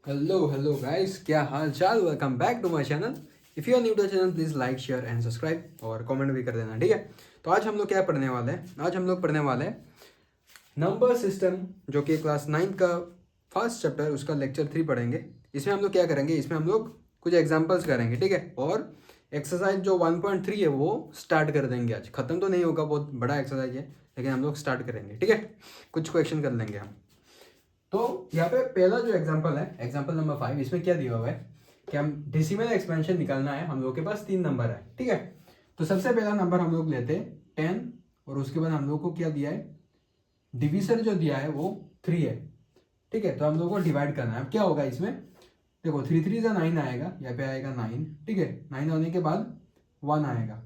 Hello guys, क्या हाल चाल। Welcome back to my channel. If you are new to channel please like share and subscribe और comment भी कर देना, ठीक है। तो आज हम लोग क्या पढ़ने वाले हैं? आज हम लोग पढ़ने वाले हैं नंबर सिस्टम, जो कि क्लास 9 का फर्स्ट चैप्टर, उसका लेक्चर 3 पढ़ेंगे। इसमें हम लोग क्या करेंगे, इसमें हम लोग कुछ एग्जाम्पल्स करेंगे, ठीक है। और एक्सरसाइज जो 1.3 है वो स्टार्ट कर देंगे। आज ख़त्म तो नहीं होगा, बहुत बड़ा एक्सरसाइज है, लेकिन हम लोग स्टार्ट करेंगे, ठीक है। कुछ क्वेश्चन कर लेंगे हम। तो यहाँ पे पहला जो एग्जांपल है, एग्जांपल नंबर 5, इसमें क्या दिया हुआ है कि हम डेसिमल एक्सपेंशन निकालना है। हम लोग के पास 3 नंबर है, ठीक है। तो सबसे पहला नंबर हम लोग लेते हैं 10, और उसके बाद हम लोग को क्या दिया है, डिविजर जो दिया है वो 3 है, ठीक है। तो हम लोग को डिवाइड करना है। अब क्या होगा इसमें, देखो 3 3 जा 9 आएगा, यहाँ पे आएगा 9, ठीक है। 9 होने के बाद 1 आएगा।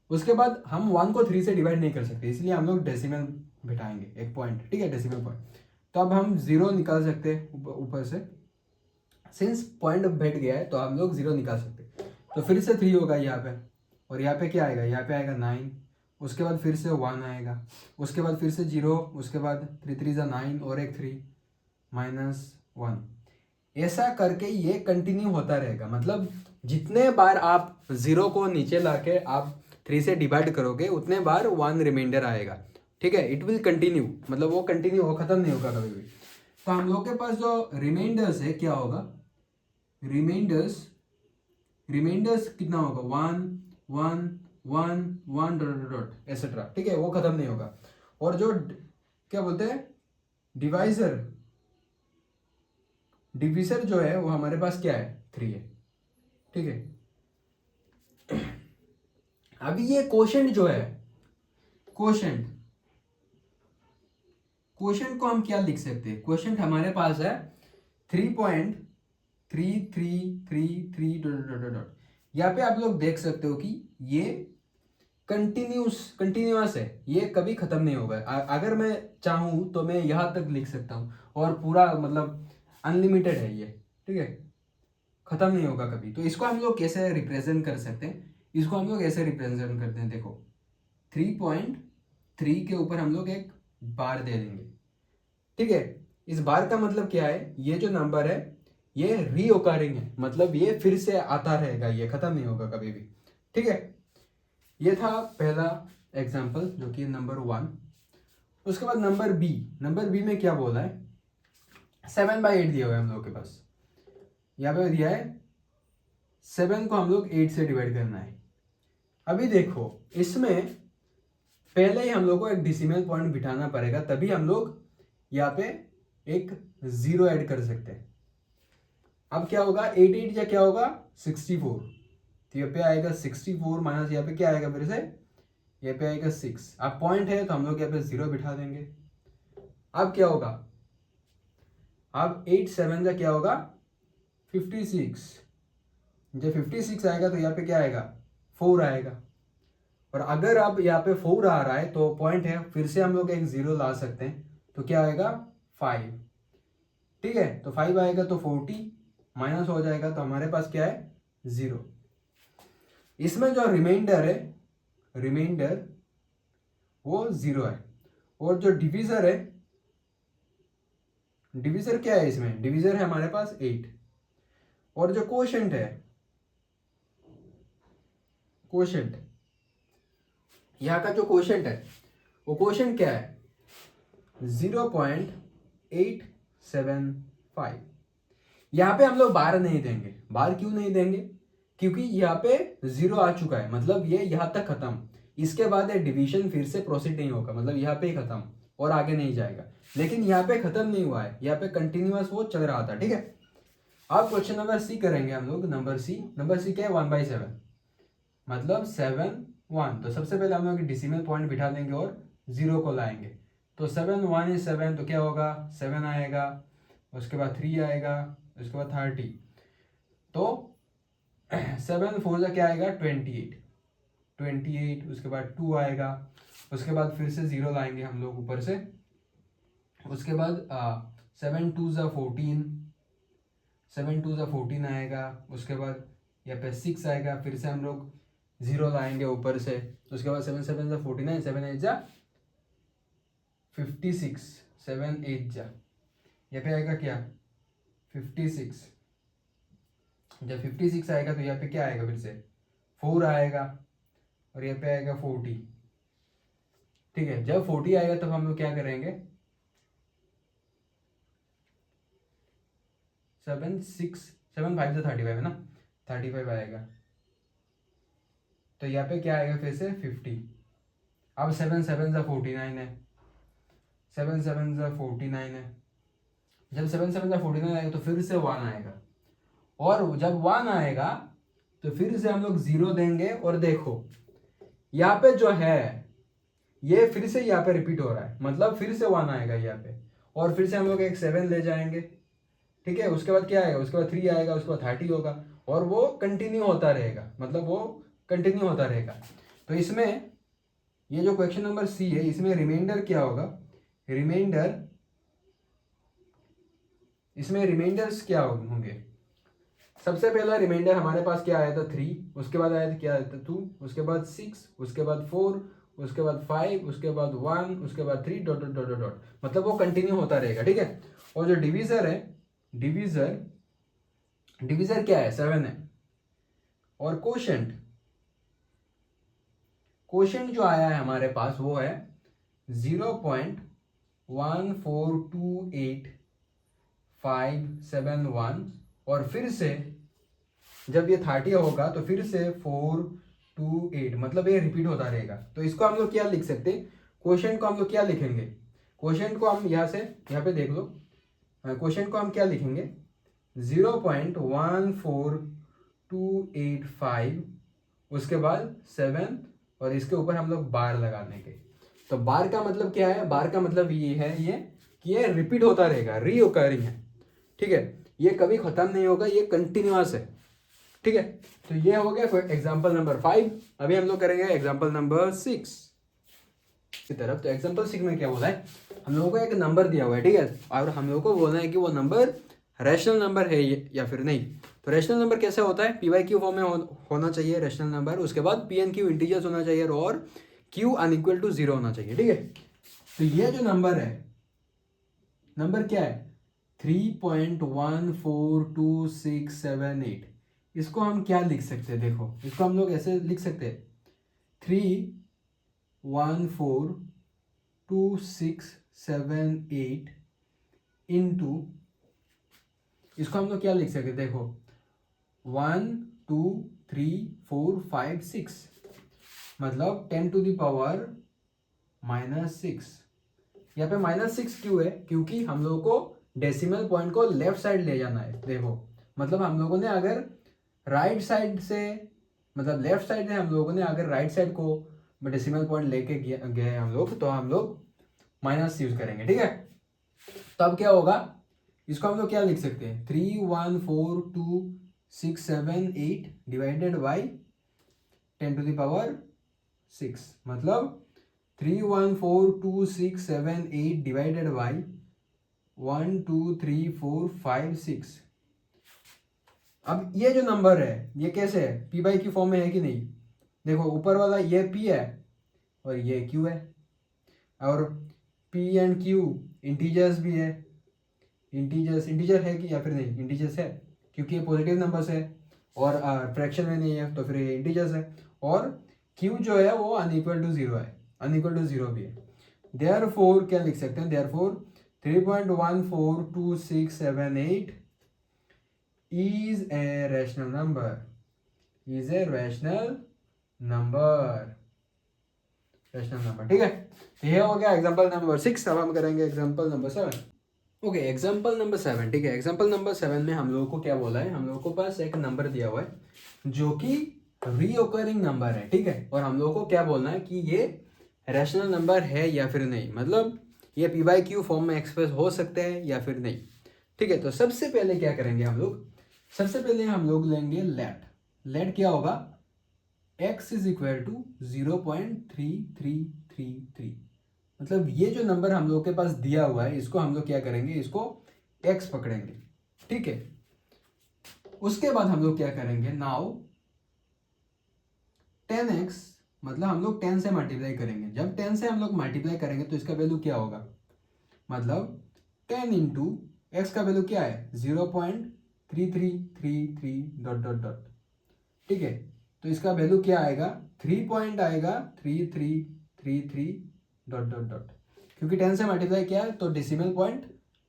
उसके बाद हम 1 को 3 से डिवाइड नहीं कर सकते, इसलिए हम लोग डेसिमल बिठाएंगे, एक पॉइंट, ठीक है, डेसिमल पॉइंट। तो अब हम 0 निकाल सकते हैं ऊपर से। सिंस पॉइंट बैठ गया है तो हम लोग 0 निकाल सकते हैं। तो फिर से 3 होगा यहाँ पे, और यहाँ पे क्या आएगा, यहाँ पे आएगा 9। उसके बाद फिर से 1 आएगा, उसके बाद फिर से 0, उसके बाद 3 3 जा 9 और एक 3 -1। ऐसा करके ये कंटिन्यू होता रहेगा। मतलब जितने बार आप 0 को नीचे लाके आप 3 से डिवाइड करोगे, उतने बार 1 रिमाइंडर आएगा, ठीक है। इट विल कंटिन्यू, मतलब वो कंटिन्यू हो, खत्म नहीं होगा कभी भी। तो हम लोग के पास जो रिमाइंडर्स है क्या होगा, रिमाइंडर्स रिमाइंडर्स कितना होगा, 1 1 1 1 डॉट डॉट एसेट्रा, ठीक है, वो खत्म नहीं होगा। और जो क्या बोलते हैं, डिवाइजर डिविजर जो है वो हमारे पास क्या है, 3 है, ठीक है। अभी ये क्वोशंट जो है, क्वोशंट क्वोशंट को हम क्या लिख सकते हैं, क्वोशंट हमारे पास है 3.3333 डॉट डॉट डॉट। यहाँ पे आप लोग देख सकते हो कि ये कंटिन्यूअस है, ये कभी खत्म नहीं होगा। अगर मैं चाहूँ तो मैं यहाँ तक लिख सकता हूँ, और पूरा मतलब अनलिमिटेड है ये, ठीक है, खत्म नहीं होगा कभी। तो इसको हम लोग कैसे रिप्रेजेंट कर सकते हैं, इसको हम लोग ऐसे रिप्रेजेंट करते हैं, देखो 3.3 के ऊपर हम लोग एक बार दे देंगे, ठीक है। इस बार का मतलब क्या है, ये जो नंबर है ये रीओकरिंग है, मतलब ये फिर से आता रहेगा, ये खत्म नहीं होगा कभी भी, ठीक है। ये था पहला एग्जाम्पल, जो कि नंबर 1। उसके बाद नंबर बी में क्या बोला है, 7/8 दिया हुआ है हम लोग के पास। यहाँ पे दिया है 7 को हम लोग 8 से डिवाइड करना है। अभी देखो इसमें पहले ही हम लोग को एक डेसिमल पॉइंट बिठाना पड़ेगा, तभी हम लोग यहाँ पे एक 0 ऐड कर सकते हैं। अब क्या होगा, 8 8 या क्या होगा, 64। तो यहाँ पे आएगा 64 माइनस यहाँ पे क्या आएगा, फिर से यहाँ पे आएगा 6। अब पॉइंट है तो हम लोग यहाँ पे 0 बिठा देंगे। अब क्या होगा, अब 8 7 का क्या होगा, 56। जब 56 आएगा तो यहाँ पे क्या आएगा, 4 आएगा। और अगर अब यहाँ पे 4 आ रहा है तो पॉइंट है, फिर से हम लोग एक 0 ला सकते हैं, तो क्या आएगा, 5, ठीक है। तो 5 आएगा तो 40 माइनस हो जाएगा, तो हमारे पास क्या है, 0। इसमें जो रिमाइंडर है, रिमाइंडर वो 0 है। और जो डिविजर है, डिविजर क्या है, इसमें डिविजर है हमारे पास 8। और जो कोशेंट है, कोशेंट, यहाँ का जो कोशेंट है वो कोशेंट क्या है, 0.875। यहाँ पे हम लोग बार नहीं देंगे। बार क्यों नहीं देंगे, क्योंकि यहाँ पे 0 आ चुका है, मतलब ये यहाँ तक खत्म। इसके बाद ये डिवीजन फिर से प्रोसीड नहीं होगा, मतलब यहाँ पे ही खत्म और आगे नहीं जाएगा। लेकिन यहाँ पे खत्म नहीं हुआ है, यहाँ पे कंटिन्यूअस वो चल रहा था, ठीक है। अब क्वेश्चन नंबर सी करेंगे हम लोग। नंबर सी क्या है, 1/7, मतलब 7 1। तो सबसे पहले हम लोग डिसिमल पॉइंट बिठा देंगे और 0 को लाएंगे। तो 7 1 is 7, तो क्या होगा, 7 आएगा, उसके बाद 3 आएगा, उसके बाद 30। तो 7 4 का क्या आएगा, 28। उसके बाद 2 आएगा, उसके बाद फिर से 0 लाएंगे हम लोग ऊपर से। उसके बाद 7 2 जा 14, 7 2 जा 14 आएगा। उसके बाद यहाँ पे 6 आएगा, फिर से हम लोग 0 लाएंगे ऊपर से। उसके बाद 7 7 जा 49, 7 8 जा 56, 7 8 जा, यहाँ पे आएगा क्या, 56। जब 56 आएगा तो यहाँ पे क्या आएगा, फिर से 4 आएगा और यहाँ पे आएगा 40। ठीक है, जब 40 आएगा तब हम लोग क्या करेंगे, 7 5 से 35 है ना, 35 आएगा तो यहाँ पे क्या आएगा फिर से 50। अब 7 7 सा 49 है, 7 7 सा 49 है। जब 7 7 सा 49 आएगा तो फिर से 1 आएगा, और जब 1 आएगा तो फिर से हम लोग 0 देंगे। और देखो यहाँ पे जो है ये फिर से यहाँ पे रिपीट हो रहा है, मतलब फिर से 1 आएगा यहाँ पे, और फिर से हम लोग एक 7 ले जाएंगे। ठीक है, उसके बाद क्या आएगा, उसके बाद 3 आएगा, उसके बाद 30 होगा, और वो कंटिन्यू होता रहेगा, मतलब वो कंटिन्यू होता रहेगा। तो इसमें ये जो क्वेश्चन नंबर सी है, इसमें रिमाइंडर क्या होगा, रिमाइंडर, इसमें रिमाइंडर्स क्या होंगे। सबसे पहला रिमाइंडर हमारे पास क्या आया था 3, उसके बाद आया था क्या आया था 2, उसके बाद 6, उसके बाद 4, उसके बाद 5, उसके बाद 1, उसके बाद 3 डॉट डॉट डॉट डॉट, मतलब वो कंटिन्यू होता रहेगा। ठीक है, और जो डिवीजर है, डिवीजर क्या है 7 है। और कोशेंट जो आया है हमारे पास वो है 0.1428571, और फिर से जब ये 30 होगा तो फिर से 428, मतलब ये रिपीट होता रहेगा। तो इसको हम लोग क्या लिख सकते हैं, क्वेश्चन को हम लोग क्या लिखेंगे, क्वेश्चन को हम यहाँ पे देख लो, क्वेश्चन को हम क्या लिखेंगे 0.14285, उसके बाद 7, और इसके ऊपर हम लोग बार लगा देंगे। तो बार का मतलब क्या है, बार का मतलब ये है कि ये रिपीट होता रहेगा, रीओकरिंग है। ठीक है, ये कभी खत्म नहीं होगा, ये कंटिन्यूअस है। ठीक है, तो ये हो गया एग्जाम्पल नंबर 5। अभी हम लोग करेंगे एग्जाम्पल नंबर 6 की तरफ। तो एग्जाम्पल 6 में क्या बोला है, हम लोगों को एक नंबर दिया हुआ है। ठीक है, और हम लोगों को बोलना है कि वो नंबर रैशनल नंबर है या फिर नहीं। तो रैशनल नंबर कैसे होता है, PYQ फॉर्म में होना चाहिए रैशनल नंबर, उसके बाद PNQ इंटीजर्स होना चाहिए, और Q अनइक्वल टू 0 होना चाहिए। ठीक है, तो ये जो नंबर है, नंबर क्या है 3.142678, इसको हम क्या लिख सकते हैं, देखो इसको हम लोग ऐसे लिख सकते हैं 3.142678 इंटू, इसको हम लोग क्या लिख सकते हैं, देखो 1 2 3 4 5 6, मतलब 10 टू द पावर -6। यहाँ पे -6 क्यों है, क्योंकि हम लोगों को डेसिमल पॉइंट को लेफ्ट साइड ले जाना है। देखो मतलब हम लोगों ने अगर राइट साइड से, मतलब लेफ्ट साइड से हम लोगों ने अगर राइट साइड को डेसिमल पॉइंट लेके गए हम लोग, तो हम लोग माइनस यूज करेंगे। ठीक है, तब क्या होगा, इसको हम लोग क्या लिख सकते हैं 3.1422678 divided by 10 to the power 6, मतलब 3.1422678 डिवाइडेड बाई 1 2 3 4 5 6। अब ये जो नंबर है ये कैसे है, PYQ फॉर्म में है कि नहीं। देखो ऊपर वाला ये P है और ये Q है, और P एंड Q इंटीजर्स भी है। इंटीजर है कि या फिर नहीं, इंटीजर्स है क्योंकि ये पॉजिटिव नंबर्स है और फ्रैक्शन में नहीं है, तो फिर ये इंटीजर्स है। और Q जो है वो अनइक्वल टू 0 है, अनइक्वल टू 0 भी है। देयरफॉर क्या लिख सकते हैं, therefore 3.1422678 is a rational number, is a rational number। ठीक है, तो ये हो गया एग्जांपल नंबर 6। अब हम करेंगे example number 7। Okay, example number 7। ठीक है, एग्जांपल नंबर 7 में हम लोगों को क्या बोला है, हम लोगों को पास एक नंबर दिया हुआ है जो कि रीओकरिंग नंबर है। ठीक है, और हम लोगों को क्या बोलना है कि ये रैशनल नंबर है या फिर नहीं, मतलब ये PYQ फॉर्म में एक्सप्रेस हो सकते हैं या फिर नहीं। ठीक है, तो सबसे पहले क्या करेंगे हम लोग, सबसे पहले हम लोग लेंगे लेट क्या होगा, x इज इक्वल टू 0.3333, मतलब ये जो नंबर हम लोग के पास दिया हुआ है इसको हम लोग क्या करेंगे, इसको x पकड़ेंगे। ठीक है, उसके बाद हम लोग क्या करेंगे, नाउ 10x, मतलब हम लोग 10 से मल्टीप्लाई करेंगे। जब 10 से हम लोग मल्टीप्लाई करेंगे तो इसका वैल्यू क्या होगा, मतलब 10 इंटू एक्स का वैल्यू क्या है 0.3333 डॉट डॉट डॉट, ठीक है। तो इसका वैल्यू क्या आएगा 3 पॉइंट आएगा 3333 डॉट डॉट डॉट, क्योंकि 10 से मल्टीप्लाई किया है तो डेसिमल पॉइंट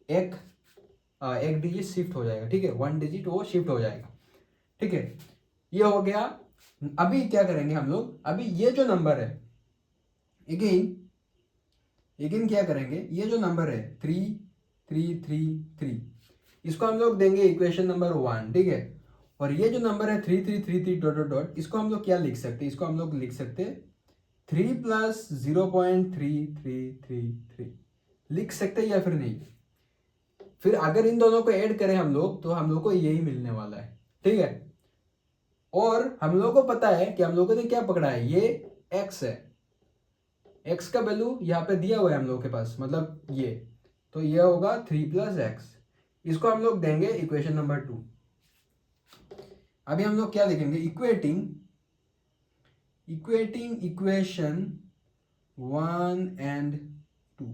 एक डिजिट शिफ्ट हो जाएगा, ठीक है, 1 डिजिट वो शिफ्ट हो जाएगा, ठीक है। ये हो गया। अभी क्या करेंगे हम लोग, अभी ये जो नंबर है अगेन क्या करेंगे, ये जो नंबर है 3333 इसको हम लोग देंगे इक्वेशन नंबर 1, ठीक है। और ये जो नंबर है 3333 डॉट डॉट डॉट, इसको हम लोग क्या लिख सकते हैं, इसको हम लोग लिख सकते हैं 3 प्लस 0.3333 लिख सकते हैं या फिर नहीं। फिर अगर इन दोनों को ऐड करें हम लोग तो हम लोग को यही मिलने वाला है, ठीक है। और हम लोग को पता है कि हम लोगों ने क्या पकड़ा है, ये x है, x का वैल्यू यहाँ पे दिया हुआ है हम लोग के पास, मतलब ये, तो ये होगा 3 प्लस एक्स। इसको हम लोग देंगे इक्वेशन नंबर 2। अभी हम लोग क्या लिखेंगे, इक्वेटिंग इक्वेशन 1 एंड 2,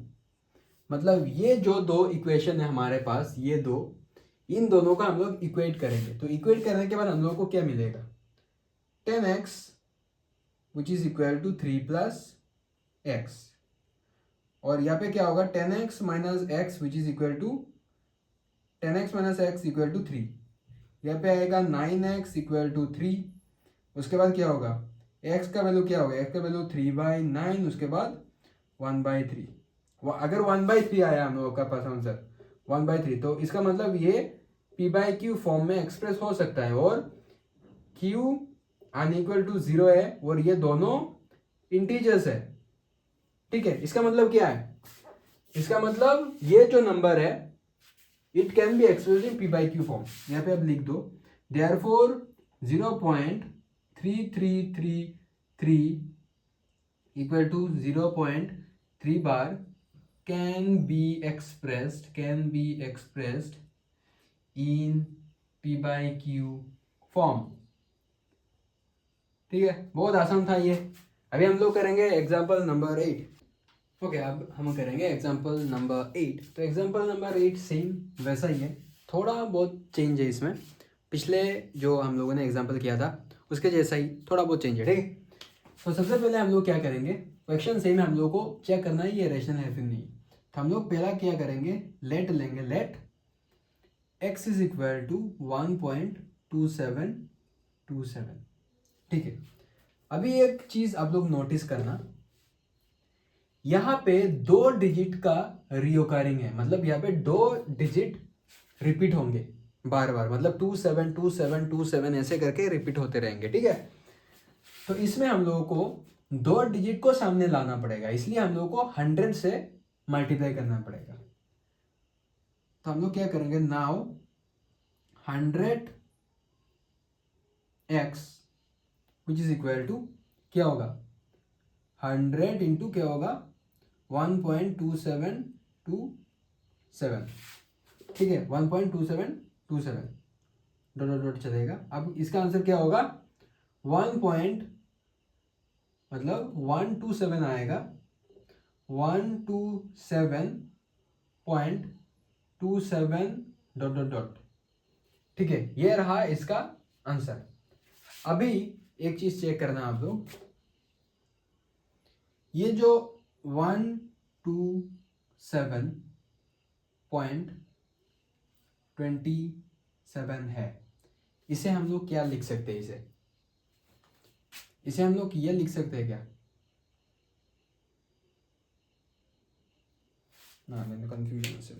मतलब ये जो दो इक्वेशन है हमारे पास, ये दो, इन दोनों का हम लोग इक्वेट करेंगे। तो इक्वेट करने के बाद हम लोग को क्या मिलेगा 10x which is equal to 3 plus x, और यहाँ पे क्या होगा 10x minus x which is equal to 10x minus x equal to 3, यहाँ पे आएगा 9x इक्वल टू 3। उसके बाद क्या होगा, x का वैल्यू क्या होगा, x का वैल्यू 3/9, उसके बाद 1/3। अगर 1/3 आया हम लोगों का पास आंसर 1/3, तो इसका मतलब ये p/q फॉर्म में एक्सप्रेस हो सकता है, और q अनइक्वल टू 0 है, और ये दोनों इंटीजर्स है, ठीक है। इसका मतलब क्या है, इसका मतलब ये जो नंबर है it can be expressed in p/q form. यहाँ पे आप लिख दो therefore 0.3333 equal to 0.3 bar can be expressed in p/q form, ठीक है। बहुत आसान था ये। अभी हम लोग करेंगे एग्जाम्पल नंबर 8। ओके, अब हम करेंगे एग्जाम्पल नंबर 8। तो एग्जाम्पल नंबर 8 सेम वैसा ही है, थोड़ा बहुत चेंज है इसमें, पिछले जो हम लोगों ने एग्जाम्पल किया था उसके जैसा ही थोड़ा बहुत चेंज है, ठीक है। तो सबसे पहले हम लोग क्या करेंगे, क्वेश्चन सेम है, हम लोग को चेक करना है ये रेशनल है फिर नहीं। तो हम लोग पहला क्या करेंगे, लेट लेंगे, let x is equal to 1.2727, ठीक है। अभी एक चीज आप लोग नोटिस करना, यहाँ पे 2 डिजिट का रिओकरिंग है, मतलब यहाँ पे 2 डिजिट रिपीट होंगे बार बार, मतलब 272727 ऐसे करके रिपीट होते रहेंगे, ठीक है। तो इसमें हम लोगों को 2 डिजिट को सामने लाना पड़ेगा, इसलिए हम लोगों को 100 से मल्टीप्लाई करना पड़ेगा। तो हम लोग क्या करेंगे, now 100x which is equal to क्या होगा 100 इंटू क्या होगा 1.2727, ठीक है, 1.2727 डॉट डॉट डॉट चलेगा। अब इसका आंसर क्या होगा 127 आएगा, 127.27 डॉट डॉट डॉट, ठीक है। ये रहा इसका आंसर। अभी एक चीज चेक करना आप लोग, ये जो 127.27 है, इसे हम लोग क्या लिख सकते हैं, इसे हम लोग ये लिख सकते हैं क्या, ना मैंने कंफ्यूजन से।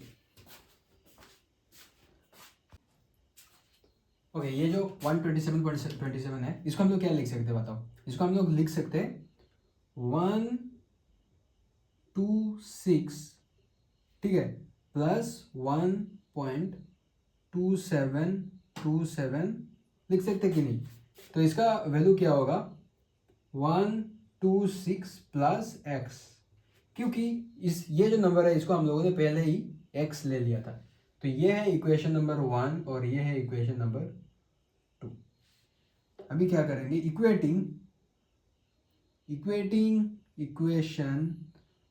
ओके, ये जो 127.27 है, इसको हम लोग क्या लिख सकते हैं बताओ। इसको हम लोग लिख सकते हैं 126, ठीक है, प्लस 1.2727 लिख सकते कि नहीं। तो इसका वैल्यू क्या होगा 126 प्लस एक्स, क्योंकि ये जो नंबर है इसको हम लोगों ने पहले ही x ले लिया था। तो ये है इक्वेशन नंबर 1 और ये है इक्वेशन नंबर 2। अभी क्या करेंगे, इक्वेटिंग इक्वेशन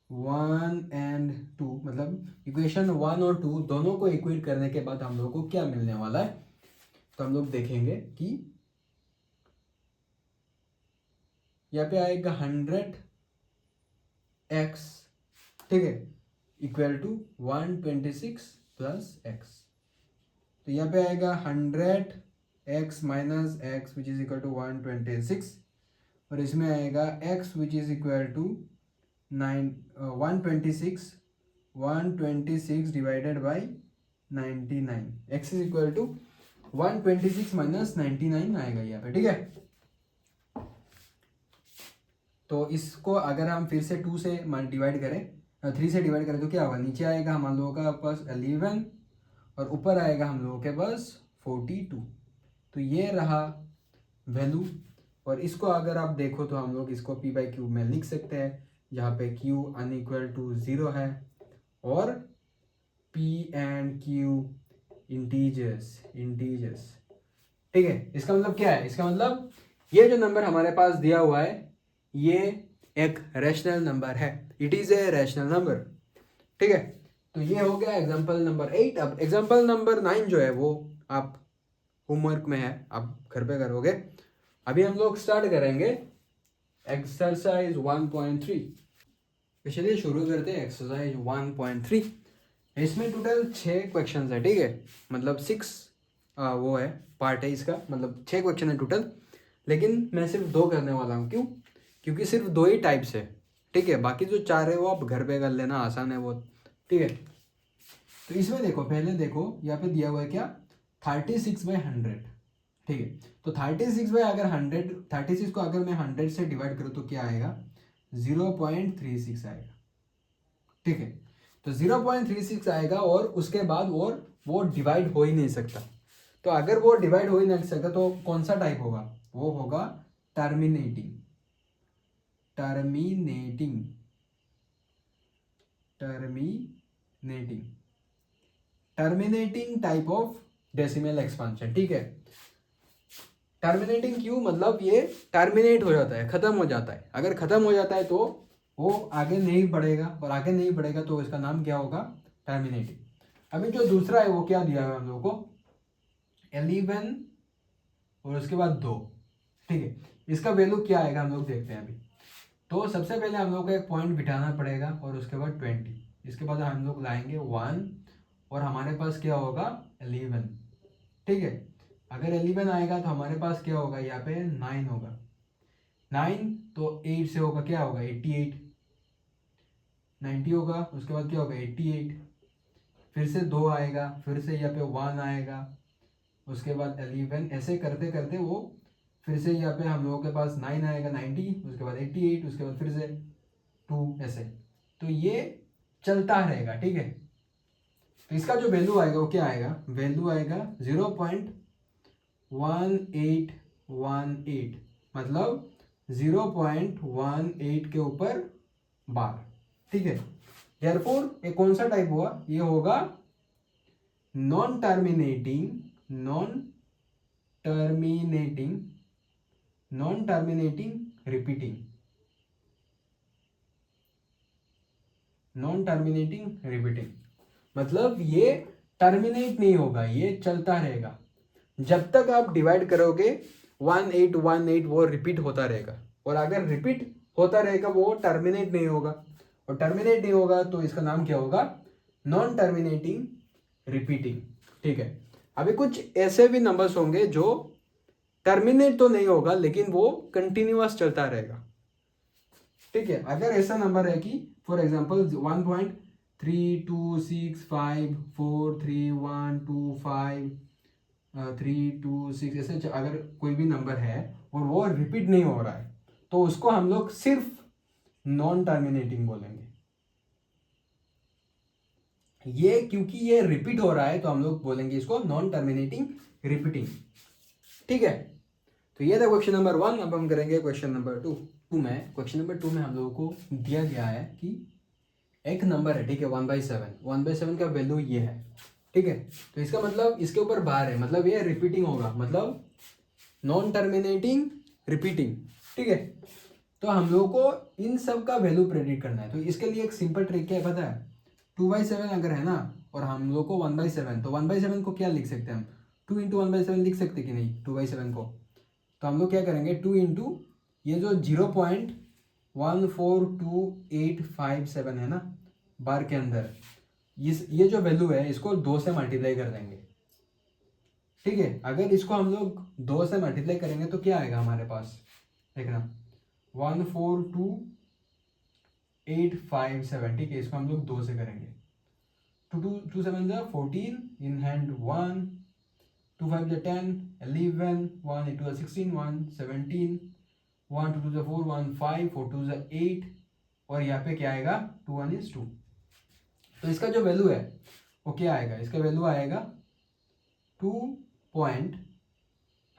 1 एंड 2, मतलब इक्वेशन 1 और 2 दोनों को इक्वेट करने के बाद हम लोग को क्या मिलने वाला है, तो हम लोग देखेंगे कि यहाँ पे आएगा 100x, ठीक है, इक्वल टू 126 प्लस x। तो यहाँ पे आएगा 100x minus x which is equal to 126, और इसमें आएगा x which is equal to 126 divided by 99, x is equal to 126 minus 99 आएगा यहाँ पे, ठीक है। तो इसको अगर हम फिर से 2 से डिवाइड करें, 3 से डिवाइड करें तो क्या होगा, नीचे आएगा हम लोगों का पास 11 और ऊपर आएगा हम लोगों के पास 42। तो ये रहा वैल्यू, और इसको अगर आप देखो तो हम लोग इसको p बाई क्यू में लिख सकते हैं, जहाँ पे q अनइक्वल टू 0 है और p एंड q इंटीजर्स, ठीक है। इसका मतलब क्या है, इसका मतलब ये जो नंबर हमारे पास दिया हुआ है ये एक रैशनल नंबर है, it is a rational number, ठीक है। तो ये हो गया एग्जांपल नंबर 8। अब एग्जांपल नंबर 9 जो है वो आप होमवर्क में है, आप घर पे करोगे। अभी हम लोग स्टार्ट करेंगे एक्सरसाइज 1.3। चलिए शुरू करते हैं एक्सरसाइज 1.3। इसमें टोटल 6 क्वेश्चन है, ठीक है, मतलब 6 वो है पार्ट है इसका, मतलब 6 क्वेश्चन है टोटल, लेकिन मैं सिर्फ 2 करने वाला हूँ। क्यों? क्योंकि सिर्फ 2 ही टाइप्स है, ठीक है, बाकी जो 4 है वो आप घर पे कर लेना, आसान है वो, ठीक है। तो इसमें देखो, पहले देखो यहाँ पे दिया हुआ है क्या, 36/100, ठीक है। तो 36 बाई अगर 100, 36 को अगर मैं 100 से डिवाइड करूँ तो क्या आएगा, 0.36 आएगा, ठीक है। तो 0.36 आएगा और उसके बाद और वो डिवाइड हो ही नहीं सकता। तो अगर वो डिवाइड हो ही नहीं सकता तो कौन सा टाइप होगा, वो होगा terminating type of decimal expansion, ठीक है। टर्मिनेटिंग क्यों, मतलब ये टर्मिनेट हो जाता है, खत्म हो जाता है। अगर खत्म हो जाता है तो वो आगे नहीं बढ़ेगा, और आगे नहीं बढ़ेगा तो इसका नाम क्या होगा, टर्मिनेटिंग। अभी जो दूसरा है वो क्या दिया है हम लोगों को, 11 और उसके बाद 2, ठीक है। इसका वैल्यू क्या आएगा हम लोग देखते हैं अभी। तो सबसे पहले हम लोग को एक पॉइंट बिठाना पड़ेगा और उसके बाद 20, इसके बाद हम लोग लाएंगे 1 और हमारे पास क्या होगा 11, ठीक है। अगर 11 आएगा तो हमारे पास क्या होगा, यहाँ पे 9 होगा, 9 तो 8 से होगा क्या होगा 88, 90 होगा, उसके बाद क्या होगा 88, फिर से 2 आएगा, फिर से यहाँ पे 1 आएगा, उसके बाद 11, ऐसे करते करते वो फिर से यहाँ पे हम लोगों के पास 9 आएगा, 90, उसके बाद 88, उसके बाद फिर से 2, ऐसे। तो ये चलता रहेगा, ठीक है। तो इसका जो वैल्यू आएगा वो क्या आएगा, वैल्यू आएगा 0.1818, मतलब 0.18 के ऊपर बार, ठीक है। देयरफॉर ये कौन सा टाइप हुआ, ये होगा नॉन टर्मिनेटिंग रिपीटिंग, मतलब ये टर्मिनेट नहीं होगा, ये चलता रहेगा। जब तक आप डिवाइड करोगे 1818 वो रिपीट होता रहेगा, और अगर रिपीट होता रहेगा वो टर्मिनेट नहीं होगा, और टर्मिनेट नहीं होगा तो इसका नाम क्या होगा, नॉन टर्मिनेटिंग रिपीटिंग, ठीक है। अभी कुछ ऐसे भी नंबर्स होंगे जो टर्मिनेट तो नहीं होगा लेकिन वो कंटिन्यूअस चलता रहेगा, ठीक है। अगर ऐसा नंबर है कि फॉर एग्जाम्पल 1.326543125326 ऐसे अगर कोई भी नंबर है और वो रिपीट नहीं हो रहा है तो उसको हम लोग सिर्फ नॉन टर्मिनेटिंग बोलेंगे। ये क्योंकि ये रिपीट हो रहा है तो हम लोग बोलेंगे इसको नॉन टर्मिनेटिंग रिपीटिंग, ठीक है। तो ये था क्वेश्चन नंबर 1। अब हम करेंगे क्वेश्चन नंबर 2 में। क्वेश्चन नंबर 2 में हम लोगों को दिया गया है कि एक नंबर है, ठीक है, 1/7 का वैल्यू ये है, ठीक है। तो इसका मतलब इसके ऊपर बार है, मतलब ये रिपीटिंग होगा, मतलब नॉन टर्मिनेटिंग रिपीटिंग, ठीक है। तो हम लोग को इन सब का वैल्यू प्रेडिक्ट करना है। तो इसके लिए एक सिंपल ट्रिक क्या है पता है, 2/7 अगर है ना और हम लोग को 1/7, तो 1/7 को क्या लिख सकते हैं हम, 2 इंटू 1/7 लिख सकते कि नहीं 2/7 को। तो हम लोग क्या करेंगे 2 इंटू ये जो 0.142857 है ना बार के अंदर, ये जो वैल्यू है इसको 2 से मल्टीप्लाई कर देंगे। ठीक है, अगर इसको हम लोग 2 से मल्टीप्लाई करेंगे तो क्या आएगा हमारे पास, देखना 142857। ठीक है, इसको हम लोग 2 से करेंगे, 2 7 जा 14, इन हैंड 1, 2 5 जा 10, 11, 1 8 2 16, 1 17, 1 2 2 जा 4, 1 5, 4 2 जा 8, और यहाँ पे क्या आएगा 2 1 is 2। तो इसका जो वैल्यू है वो क्या आएगा, इसका वैल्यू आएगा 2 पॉइंट,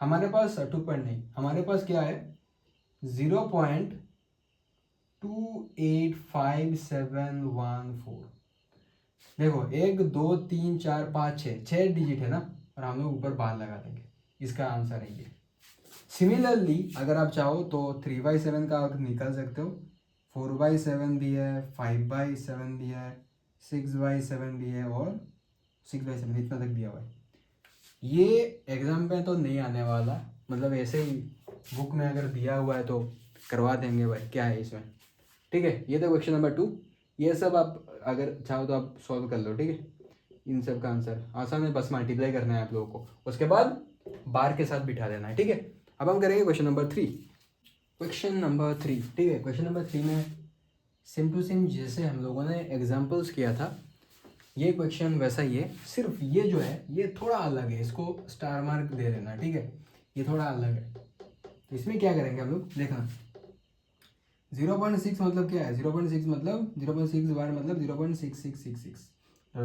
हमारे पास 2 पॉइंट नहीं, हमारे पास क्या है 0.285714। देखो 1 2 3 4 5 6 डिजिट है ना, और हम लोग ऊपर बार लगा देंगे, इसका आंसर है ये। सिमिलरली अगर आप चाहो तो 3/7 का आप निकाल सकते हो, 4/7 भी है, 5/7 भी है, 6/7 भी है, और 6/7 इतना तक दिया हुआ है। ये एग्जाम में तो नहीं आने वाला, मतलब ऐसे ही बुक में अगर दिया हुआ है तो करवा देंगे भाई, क्या है इसमें। ठीक है, ये था क्वेश्चन नंबर 2। ये सब आप अगर चाहो तो आप सॉल्व कर लो। ठीक है, इन सब का आंसर आसान है, बस मल्टीप्लाई करना है आप लोगों को, उसके बाद बार के साथ बिठा देना है। ठीक है, अब हम करेंगे क्वेश्चन नंबर 3। क्वेश्चन नंबर 3, ठीक है, क्वेश्चन नंबर 3 में सेम टू सेम जैसे हम लोगों ने एग्जाम्पल्स किया था, ये क्वेश्चन वैसा ही है, सिर्फ ये जो है ये थोड़ा अलग है, इसको स्टार मार्क दे देना। ठीक है, ये थोड़ा अलग है। तो इसमें क्या करेंगे हम लोग, देखना 0.6 मतलब क्या है, 0.6 मतलब 0.6 बार मतलब 0.6666। तो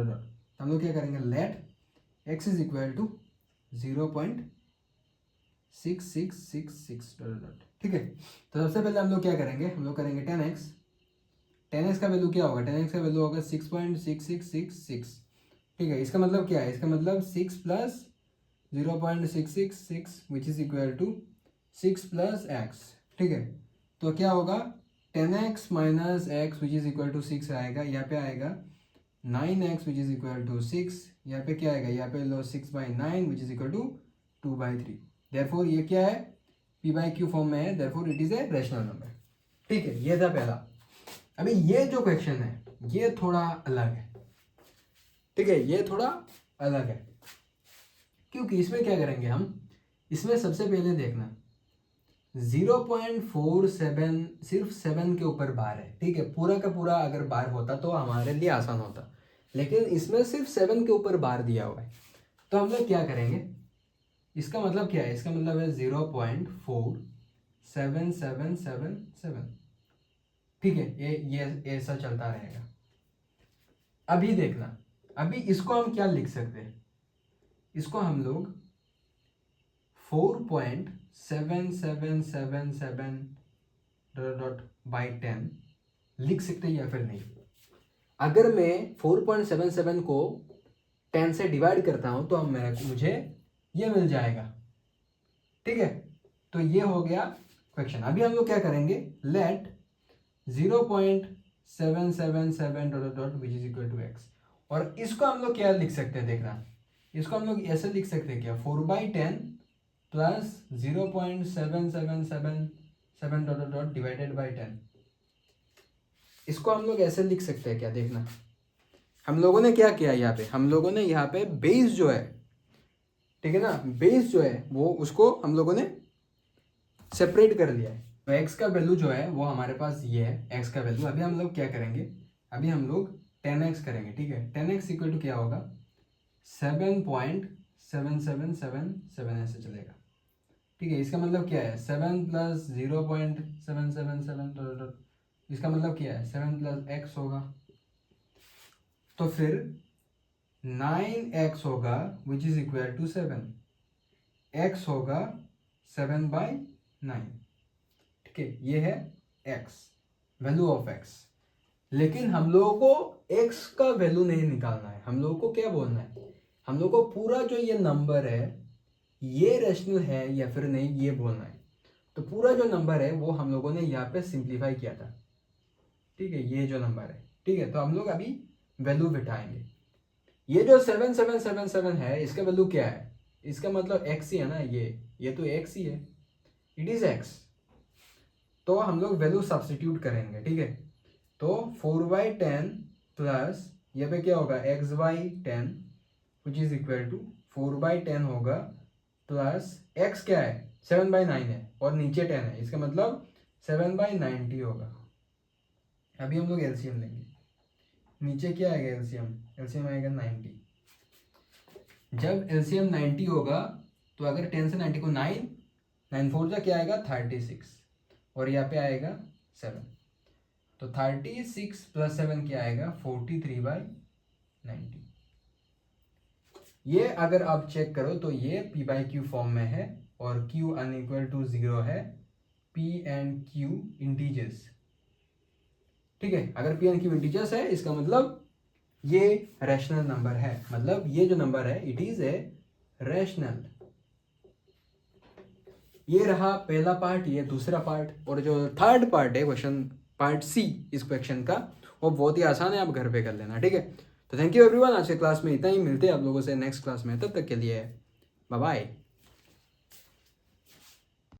हम लोग क्या करेंगे, let x is equal to 0.6666 dot. ठीक है, तो सबसे पहले हम लोग क्या करेंगे, हम लोग करेंगे 10x का वैल्यू क्या होगा, 10x का वैल्यू होगा 6.6666। ठीक है, इसका मतलब क्या है, इसका मतलब 6 plus 0.666 which is equal to 6 plus x. ठीक है, तो क्या होगा 10x minus x which is equal to 6 आएगा, यहाँ पे आएगा 9x which is equal to 6, यहाँ पे क्या आएगा, यहाँ पे लो 6/9 which is equal to 2/3। Therefore ये क्या है, p/q फॉर्म में है, therefore it is a rational number. ठीक है, ये था पहला। अभी ये जो क्वेश्चन है ये थोड़ा अलग है। ठीक है, ये थोड़ा अलग है क्योंकि इसमें क्या करेंगे हम, इसमें सबसे पहले देखना 0.47 सिर्फ 7 के ऊपर बार है। ठीक है, पूरा का पूरा अगर बार होता तो हमारे लिए आसान होता, लेकिन इसमें सिर्फ 7 के ऊपर बार दिया हुआ है। तो हम लोग क्या करेंगे, इसका मतलब क्या है, इसका मतलब है 0.47777। ठीक है, ये ऐसा चलता रहेगा। अभी देखना, अभी इसको हम क्या लिख सकते हैं, इसको हम लोग 4.7777/10 लिख सकते हैं या फिर नहीं। अगर मैं 4.77 को 10 से डिवाइड करता हूं तो मुझे ये मिल जाएगा। ठीक है, तो ये हो गया क्वेश्चन। अभी हम लोग क्या करेंगे, let 0.777 which is equal to x, और इसको हम लोग क्या लिख सकते हैं, देखना इसको हम लोग ऐसे लिख सकते हैं क्या, 4/10 प्लस 0.7777 डिवाइडेड बाई 10। इसको हम लोग ऐसे लिख सकते हैं क्या, देखना हम लोगों ने क्या किया, यहाँ पे हम लोगों ने यहाँ पे बेस जो है, ठीक है ना, बेस जो है वो उसको हम लोगों ने सेपरेट कर दिया है। तो x का वैल्यू जो है वो हमारे पास ये है, x का वैल्यू। अभी हम लोग क्या करेंगे, अभी हम लोग 10x करेंगे। ठीक है, 10x इक्वल टू क्या होगा, 7.7777 ऐसे चलेगा। ठीक है, इसका मतलब क्या है, 7 प्लस 0.777, इसका मतलब क्या है 7 प्लस x होगा, तो फिर 9x होगा which is equal to 7, x होगा 7/9। ठीक है, ये है x, वैल्यू ऑफ x। लेकिन हम लोगों को x का वैल्यू नहीं निकालना है, हम लोगों को क्या बोलना है, हम लोगों को पूरा जो ये नंबर है ये रैशनल है या फिर नहीं ये बोलना है। तो पूरा जो नंबर है वो हम लोगों ने यहाँ पे सिंप्लीफाई किया था, ठीक है, ये जो नंबर है, ठीक है। तो हम लोग अभी वैल्यू बिठाएंगे। ये जो 7777 है इसका वैल्यू क्या है, इसका मतलब x ही है ना, ये तो x ही है, इट इज x। तो हम लोग वैल्यू सब्स्टिट्यूट करेंगे, ठीक है। तो 4/10 प्लस ये पे क्या होगा x/10 which is equal to 4/10 होगा प्लस x क्या है 7/9 है और नीचे 10 है, इसका मतलब 7/90 होगा। अभी हम लोग एलसीएम लेंगे, नीचे क्या आएगा एलसीएम, एलसीएम आएगा 90। जब एलसीएम 90 होगा तो अगर 10 से 90 को 9 4 जा क्या आएगा 36 और यहाँ पे आएगा 7, तो 36 प्लस 7 क्या आएगा 43/90। ये अगर आप चेक करो तो ये p/q फॉर्म में है और q अनइक्वल टू 0 है, p एंड q इंटीजर्स, ठीक है। अगर p एंड q इंटीजर्स है इसका मतलब ये रैशनल नंबर है, मतलब ये जो नंबर है इट इज ए रैशनल। ये रहा पहला पार्ट, ये दूसरा पार्ट, और जो थर्ड पार्ट है क्वेश्चन पार्ट सी इस क्वेश्चन का, वो बहुत ही आसान है, आप घर पे कर लेना, ठीक है। तो थैंक यू एवरीवन, आज के क्लास में इतना ही, मिलते हैं आप लोगों से नेक्स्ट क्लास में, तब तक के लिए बाय बाय।